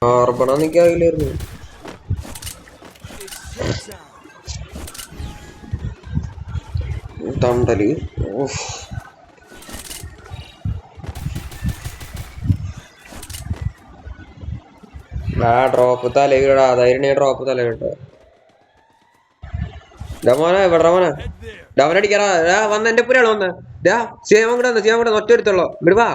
കാർബണാന്ന് എനിക്ക് അറിയില്ലായിരുന്നു. തണ്ടല് ഡ്രോപ്പ് തലയിടാ, അതായിരുന്നു ഡ്രോപ്പ് തലയിട്ട. മോനെ എവിടെ മോനെ ഡവനടിക്കാറാ വന്ന എന്റെ പുരാണ് വന്ന് ചെയ്യാൻ കൂടെ വന്ന് ചെയ്യാൻ കൂടെ ഒറ്റ എടുത്തുള്ളൂ ഇവിടെ വാ.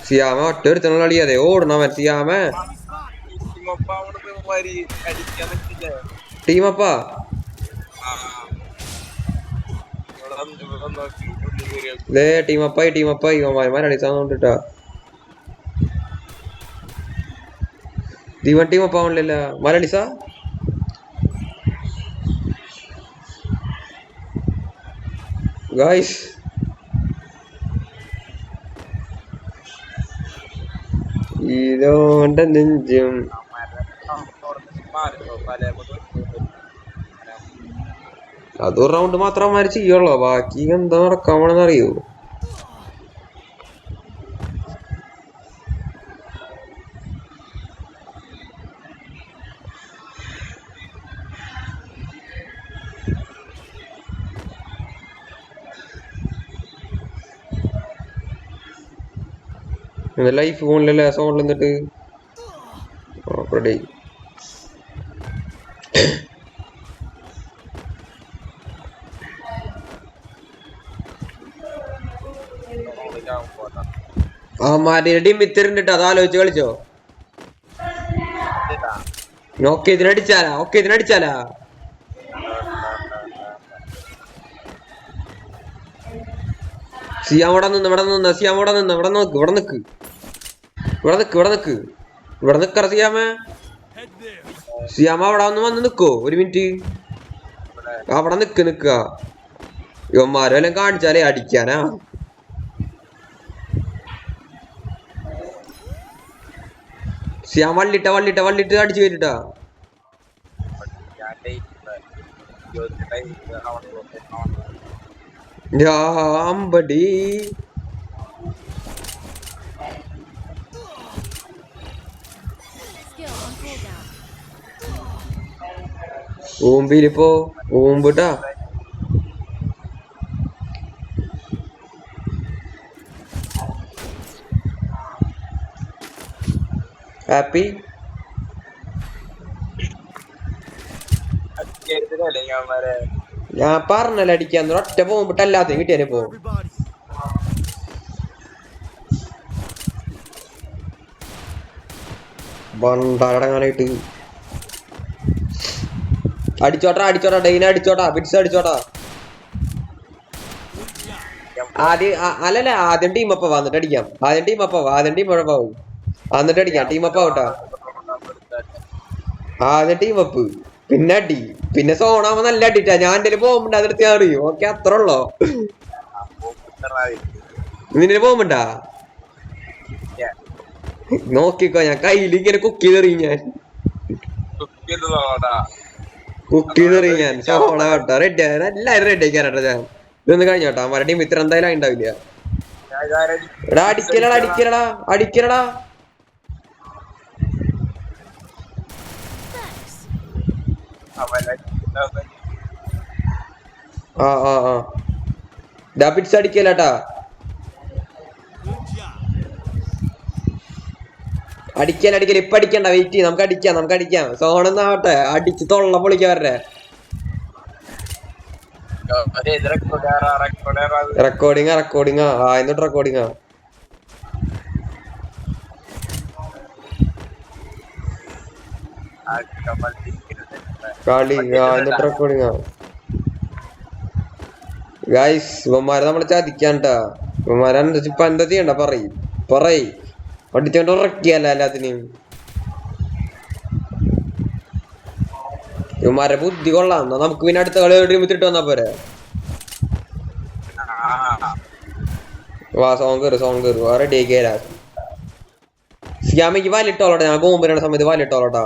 സിയാമ ഒറ്റ ഒരുത്തനുള്ള അളിയാതെ ഓടണവൻ സിയാമ ടീമപ്പാ ടീമപ്പായി ഇവന്മാരടിച്ചാന്നിട്ടാ ദീവൻ ടീമപ്പാവണില്ല മലയാളിസാ ഗായ്സ്. ഇതോണ്ട നെഞ്ചും അതൊരു റൗണ്ട് മാത്രം അവന്മാര് ചെയ്യുള്ളൂ, ബാക്കി എന്താ നടക്കാൻ പോണെന്ന് അറിയോ? ലൈഫ് ഫോണിലല്ലേ സോണിൽ എന്നിട്ട് റെഡി. ആ മാരുടെ മിത്തിരിട്ട് അതാലോചിച്ച് കളിച്ചോ. ഓക്കെ ഇതിനടിച്ചാലാ സിയാം ഇവിടെ നിക്കറ സിയാമ അവിടെ വന്ന് നിക്കോ ഒരു മിനിറ്റ്. അവിടെ നിക്ക ഇവന്മാരും എല്ലാം കാണിച്ചാലേ അടിക്കാനാ. സിയാം വള്ളിട്ട് അടിച്ചു കയറ്റിട്ടാ. അമ്പടി ഊമ്പിലിപ്പോ ഊമ്പിട്ടാ. ഹാപ്പി ഞാൻ പറഞ്ഞല്ല അടിക്കാൻ ഒറ്റ പോകുമ്പോട്ട് അല്ലാതെ കിട്ടിയാലേ പോ. ബണ്ടടങ്ങാനായിട്ട് അടിച്ചോട്ടാ ഡെയിനെ അടിച്ചോട്ടാ ബിറ്റ്സ് അടിച്ചോട്ടാ. അല്ലല്ല ആദ്യം ടീമപ്പ വന്നിട്ട് അടിക്കാം. ആദ്യം ടീം ഉഴപ്പാവും എന്നിട്ട് അടിക്കാം. ടീമപ്പ ആവട്ടാ ആദ്യം ടീമപ്പ് പിന്നെ അടി പിന്നെ സോണാവുമ്പോ നല്ല അടിട്ടാ. ഞാൻ എന്റെ പോകുമ്പോണ്ട് അതിർത്തി അറിയും. ഓക്കെ അത്ര ഉള്ളോ നിന്നെ പോകുമ്പോണ്ടാ നോക്കിക്കോ. ഞാൻ കയ്യിൽ ഇങ്ങനെ കുക്ക് ചെയ്തെറിയും. ഞാൻ സോണ കേട്ടോ റെഡി എല്ലാരും റെഡി ആക്കാനാട്ടോ. ഞാൻ ഇതൊന്ന് കഴിഞ്ഞോട്ടോ അവരുടെ ടീം ഇത്ര എന്തായാലും ഉണ്ടാവില്ല. എടാ അടിക്കലടാ പിറ്റ്സ് അടിക്കലാട്ടാ. അടിക്കല ഇപ്പൊ അടിക്കണ്ട വെയിറ്റ് ചെയ്യും. നമുക്ക് അടിക്കാം സോണെന്നാവട്ടെ അടിച്ച് തൊള്ള പൊളിക്കാവരുടെ റെക്കോർഡിങ്ങാ എന്നിട്ട് റെക്കോർഡിങ്ങാ കളി എന്നിട്ട് റെക്കോർഡിങ്ങാ. ഗൈസ് ഇവന്മാരെ നമ്മളെ ചതിക്കാണ്ടാ. ഇവന്മാരെ ഇപ്പൊ എന്താ ചെയ്യണ്ട പറയ് അടിച്ചോണ്ട് ഉറക്കിയല്ല എല്ലാത്തിനും. ഇവന്മാരെ ബുദ്ധി കൊള്ളാം. നമുക്ക് പിന്നെ അടുത്ത കളി ഒരുമിച്ചിട്ട് വന്നാ പോരെ. വാ സോങ് കയറി റെഡി ആക്കിയാ. സിയാമയ്ക്ക് വാലിട്ടോളട്ടെ. ഞാൻ പോകുമ്പോ വരുന്ന സമയത്ത് വാലിട്ടോളട്ടാ.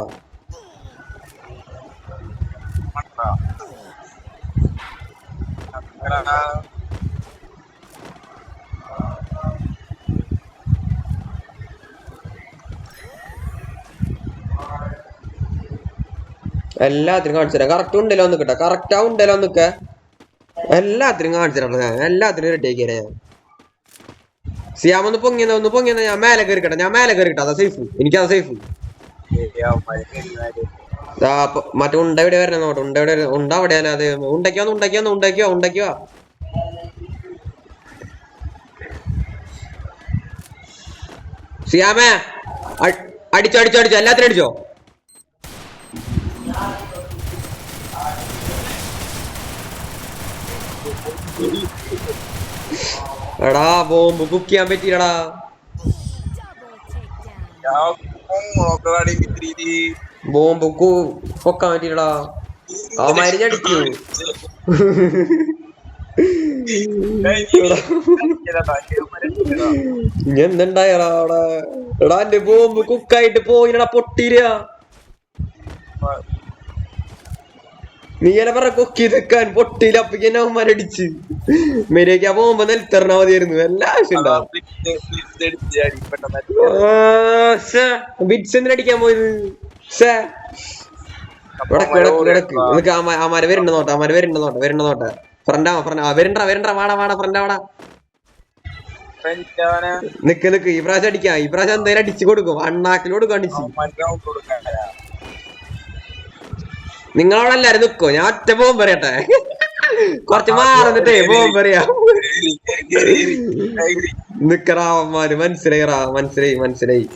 എല്ലാത്തിനും കാണിച്ചു തരാം. കറക്റ്റ് ഉണ്ടല്ലോ നിക്കട്ടെ, കറക്റ്റാ ഉണ്ടല്ലോ നിക്ക. എല്ലാത്തിനും കാണിച്ചു തരാം. ഞാൻ എല്ലാത്തിനും റെഡി ആക്കി തരാം. സിയാമൊന്ന് പൊങ്ങിയെന്ന ഞാൻ മേലെ കയറിക്കട്ടെ, അതാ സേഫ്, എനിക്കതാ സേഫ്. മറ്റേ ഉണ്ട എവിടെ വരണം നോട്ടെ, ഉണ്ട അവിടെയല്ല. അത് ഉണ്ടാക്കിയോ. സിയാമേ അടിച്ചോ എല്ലാത്തിനും അടിച്ചോ. എടാ ബോംബ് കുക്ക് ചെയ്യാൻ പറ്റിയില്ലടാ. ബോംബ് പൊക്കാൻ പറ്റിയില്ലടാ. ആ മരുന്ന് അടിക്കൂ. എന്തുണ്ടായടാ അവിടെ? എടാ എന്റെ ബോംബ് കുക്കായിട്ട് പോയില്ലടാ, പൊട്ടിയില്ല. നീല പറ കൊക്കി നിക്കാൻ പൊട്ടിയില്ല. അപ്പഴേക്കും അവന്മാരടിച്ച് മെരേക്കാ പോകുമ്പോ നെൽത്തറിഞ്ഞാ മതിയായിരുന്നു. എല്ലാ ആവശ്യം ഉണ്ടാവും. ബിറ്റ്സ് എന്തിനടിക്കാൻ പോയത്? അമാര് വരണ്ട നോട്ടെ. ഫ്രണ്ടാ വരണ്ട വാടാ ഫ്രണ്ടാ. നിക്ക് ഈ പ്രാവശ്യം അടിക്കാം. ഈ പ്രാവശ്യം എന്തായാലും അടിച്ചു കൊടുക്കും. അണ്ണാക്കിൽ കൊടുക്കും അടിച്ചു. നിങ്ങളവിടെ എല്ലാരും നിക്കോ, ഞാൻ ഒറ്റ പോകുമ്പോ പറയട്ടെ. കൊറച്ച് മാറിന്നിട്ടേ പോകുമ്പോ പറയാ. നിക്കറാവന്മാര് മനസ്സിലായി.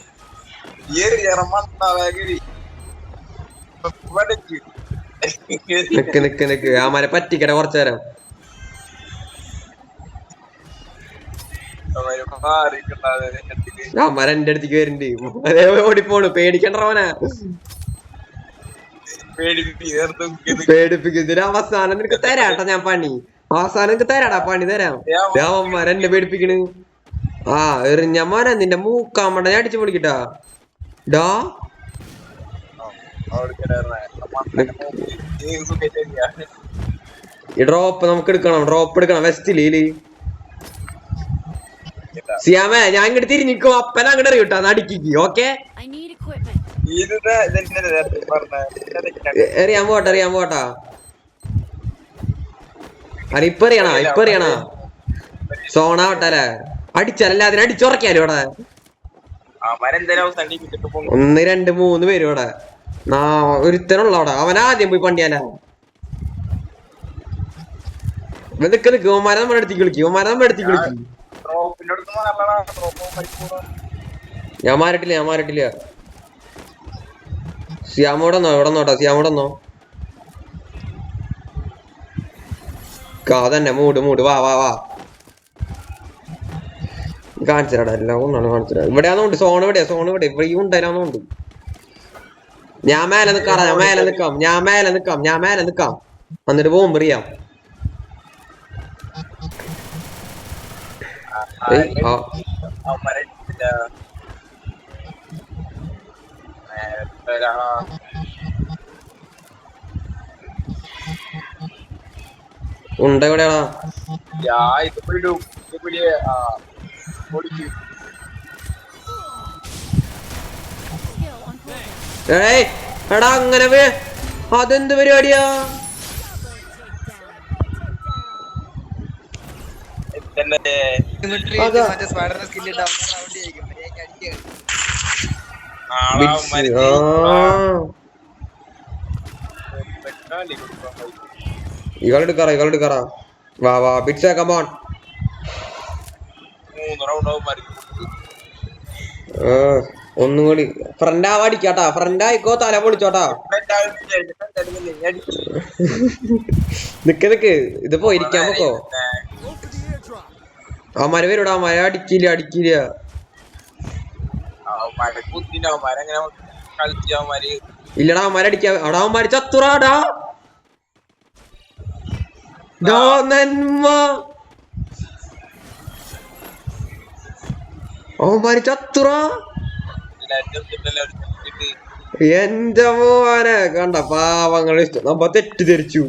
നിക്ക് ആമാരെ പറ്റിക്കട്ടെ കുറച്ചു നേരം. ആമാരെ എന്റെ അടുത്തേക്ക് വരുന്നുണ്ട്. അതേ ഓടിപ്പോണു. പേടിക്കണ്ടവനാ, പേടിപ്പിക്കുന്നതിന് അവസാനം നിനക്ക് തരാട്ടാ ഞാൻ പണി. അവസാനം നിനക്ക് തരാടാ പണി തരാം. രാമന്മാരെ എന്നെ പേടിപ്പിക്കണ്. ആ എറിഞ്ഞമാനെ നിന്റെ മൂക്കാമണ്ട ഞാൻ അടിച്ചു പൊളിക്കട്ടാ. ഡാ ഈ ഡ്രോപ്പ് നമുക്ക് എടുക്കണം വെസ്റ്റില്. സിയാമേ ഞാൻ ഇങ്ങോട്ട് തിരിഞ്ഞിക്കും. അപ്പന അങ്ങോട്ട് അറിയൂട്ടാ നടിക്ക്. ഓക്കെ എറിയാൻ പോട്ടാ. അത് ഇപ്പൊ അറിയണ സോണാവട്ടല്ലേ. അടിച്ചാലല്ലേ അതിനെ അടിച്ചുറക്കാലോ ഇവിടെ. 1 2 3 പേരും ഇവിടെ. ഒരുത്തനുള്ള അവിടെ. അവനാദ്യം പോയി പണ്ടിയാല. നിക്ക് ഓമാരെ നമ്മുടെ അടുത്തേക്ക് വിളിക്കും. ഞാൻ മാറിട്ടില്ല. സിയാമോടന്നോ സിയാമോടന്നോ തന്നെ മൂട് വാ കാണിച്ചരാടാ. എല്ലാം ഒന്നാണ് കാണിച്ചരാ. ഇവിടെയാന്നോണ്ട് സോൺ ഇവിടെ ഇവിടെ ഉണ്ടായിരുന്നോണ്ട്. ഞാൻ മേലെ നിക്കാം. എന്നിട്ട് പോകുമ്പോ അറിയാം. എവിടെയാടാ? എടാ അങ്ങനെ അതെന്ത് പരിപാടിയാ? ഇകളെടുക്കാറാ. വാ ബിറ്റ്സ് കമോൺ. ഒന്നും കൂടി ഫ്രണ്ടാവാടിക്കാട്ടാ. ഫ്രണ്ടായിക്കോ തല പൊളിച്ചോട്ടാ. നിക്ക് ഇത് പോയിരിക്കാൻ പോക്കോ. അവന്മാര് വരൂടാ. മഴ അടിക്കില്ല. ഇല്ലടാ അവന്മാരെ അടിക്കാ. അവിടെ അവന്മാര് ചത്തുറാടാ. അവന്മാര് ചത്തുറ. എന്റെ മോനെ കണ്ട പാവങ്ങൾ ഇഷ്ടം. നമ്മ തെറ്റിദ്ധരിച്ചു.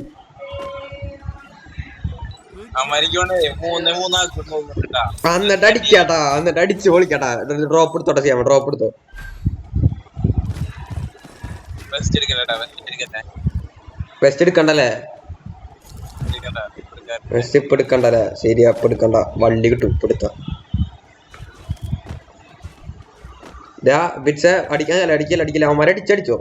എന്നിട്ട് അടിക്കാട്ടാ, എന്നിട്ട് അടിച്ച് പൊളിക്കട്ടാ. ഡ്രോപ്പ് എടുത്തോട്ടെ ചെയ്യാം, ഡ്രോപ്പ് എടുത്തോ. വെസ്റ്റ് എടുക്കണ്ടല്ലേ? വെസ്റ്റ് ഇപ്പൊ എടുക്കണ്ടല്ലേ? ശരിയാ, ഇപ്പൊ എടുക്കണ്ട. വള്ളി കിട്ടും ഇപ്പൊ എടുത്ത. ബിറ്റ്സ് അടിക്കാനല്ല, അടിക്കില്ല. അവന്മാരെ അടിച്ചടിച്ചോ.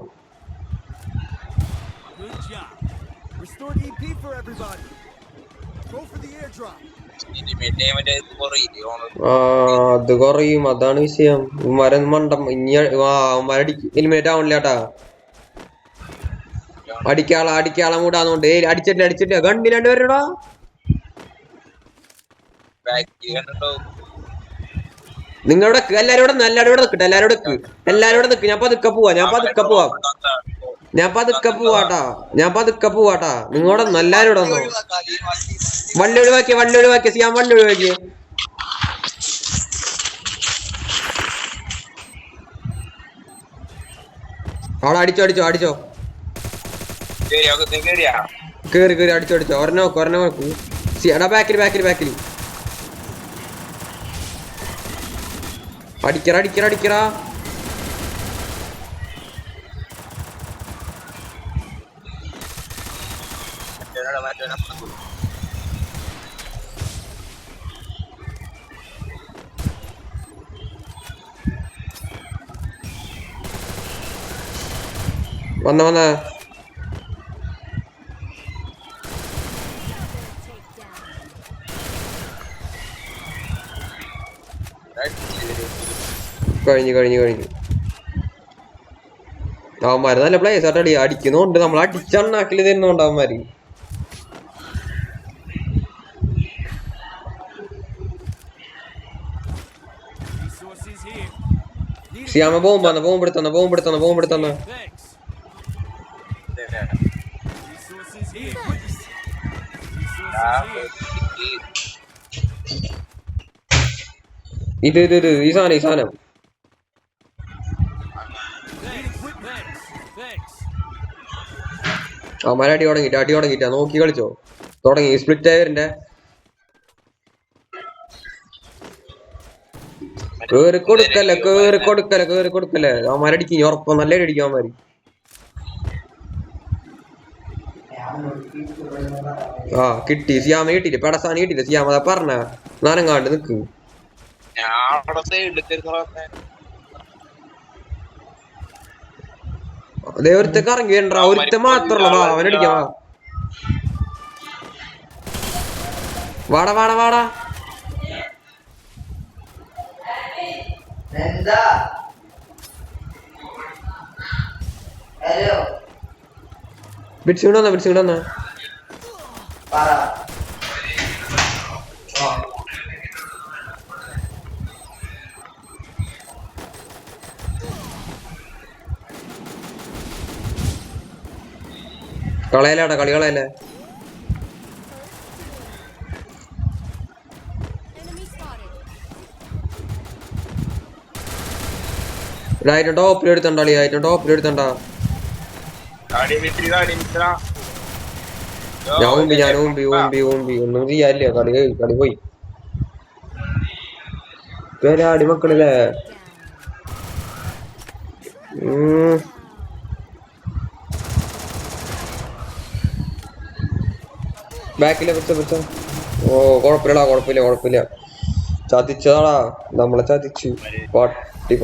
അത് കുറയും, അതാണ് വിഷയം. മരം മണ്ടം ഇനി എലിമിനേറ്റ് ആവണില്ലാട്ടാ. അടിക്കാളെ മൂടാന്നോണ്ട് അടിച്ചിട്ടില്ല. ഗണ്ണിലാണ്ട് വരടാ. നിങ്ങളുടെ എല്ലാരും ഇവിടെ നിൽക്കട്ടെ, എല്ലാരും നിക്ക്. ഞാൻ പതുക്കെ പോവാട്ടാ. നിങ്ങളുടെ എല്ലാരും ഇവിടെ വന്നോ. വള്ളി ഒഴിവാക്കിയ സിയാം, വള്ളി ഒഴിവാക്കിയ. അവിടെ അടിച്ചോ. കേറി അടിച്ചോ. ഒരെണ്ണ നോക്കൂ. സിയാടാ ബാക്കിൽ. അടിക്കറാ. വന്ന കഴിഞ്ഞു. അവന്മാര് നല്ല പ്ലേസ് ആയിട്ട് അടിക്കുന്നുണ്ട്. നമ്മൾ അടിച്ചണ്ണാക്കില് തരുന്നുണ്ട് അവന്മാര്. സിയാമ ബോംബെടുത്തന്ന. ഇത് ഈ സാധനം അവന്മാരെ അടി തുടങ്ങിട്ടാ. നോക്കി കളിച്ചോ. തുടങ്ങി സ്പ്ലിറ്റ് ആയവരിന്റെ. കേറി കൊടുക്കല്ലേ. അവന്മാരടിക്കും ഉറപ്പം. നല്ല അടിക്കും അവന്മാര്. കിട്ടി. സിയാമ കിട്ടിയില്ല. പെടസാന കിട്ടിയില്ല. സിയാമ അതാ പറഞ്ഞ നാനങ്ങാണ്ട് നിക്ക്. ഒരുത്തക്ക് ഇറങ്ങി വേണ്ട. ഒരുത്ത മാത്രല്ല. അവനടിക്കാം. വാടാ. ബിറ്റ്സ് കൊണ്ടുവന്ന കളയലാടാ. കളി കളയല്ലേ. ടോപ്പിലെടുത്തണ്ട. ഞാൻ ഊമ്പി ഒന്നും ചെയ്യാനില്ല. കളി പോയി. അടിമക്കളില്ലേ. ബാക്കിലെ പിടിച്ച. കുഴപ്പമില്ല. ചതിച്ചതാടാ, നമ്മളെ ചതിച്ചു. പട്ടി.